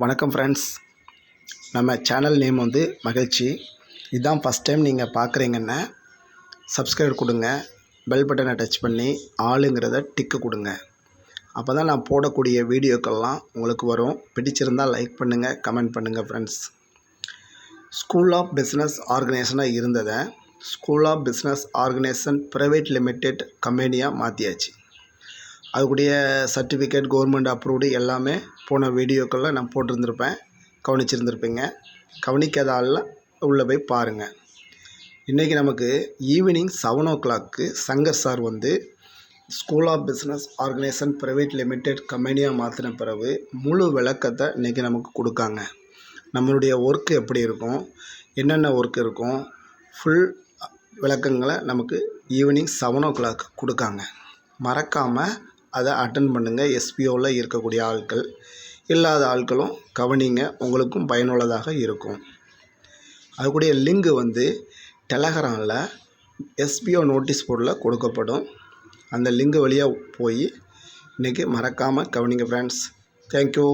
வணக்கம் ஃப்ரெண்ட்ஸ். நம்ம channel name வந்து மகிழ்ச்சி. இதுதான் ஃபஸ்ட் டைம் நீங்கள் பார்க்குறீங்கன்னா சப்ஸ்கிரைப் கொடுங்க, பெல் பட்டனை டச் பண்ணி ஆளுங்கிறத டிக்கு கொடுங்க. அப்போ தான் நான் போடக்கூடிய வீடியோக்கள்லாம் உங்களுக்கு வரும். பிடிச்சிருந்தால் லைக் பண்ணுங்கள், கமெண்ட் பண்ணுங்கள் ஃப்ரெண்ட்ஸ். ஸ்கூல் ஆஃப் பிஸ்னஸ் ஆர்கனைசேஷனாக இருந்ததை school of business organisation private limited கம்பெனியாக மாற்றியாச்சு. அதுக்குடைய சர்டிஃபிகேட் கவர்மெண்ட் அப்ரூவ்டு எல்லாமே போன வீடியோக்களில் நான் போட்டிருந்துருப்பேன், கவனிச்சிருந்துருப்பீங்க. கவனிக்காத ஆளில் உள்ளே போய் பாருங்கள். இன்றைக்கி நமக்கு ஈவினிங் 7 o'clock சங்கர் சார் வந்து school of business organisation private limited கம்பெனியாக மாற்றின பிறகு முழு விளக்கத்தை இன்றைக்கி நமக்கு கொடுக்காங்க. நம்மளுடைய ஒர்க்கு எப்படி இருக்கும், என்னென்ன ஒர்க் இருக்கும், ஃபுல் விளக்கங்களை நமக்கு ஈவினிங் 7 o'clock கொடுக்காங்க. மறக்காமல் அதை அட்டன் பண்ணுங்கள். எஸ்பிஓவில் இருக்கக்கூடிய ஆட்கள், இல்லாத ஆட்களும் கவனிங்க, உங்களுக்கும் பயனுள்ளதாக இருக்கும். அதுக்கூடிய லிங்கு வந்து டெலகிராமில் எஸ்பிஓ நோட்டீஸ் போர்டில் கொடுக்கப்படும். அந்த லிங்கு வழியாக போய் இன்றைக்கி மறக்காமல் கவனிங்க ஃப்ரெண்ட்ஸ். தேங்க்யூ.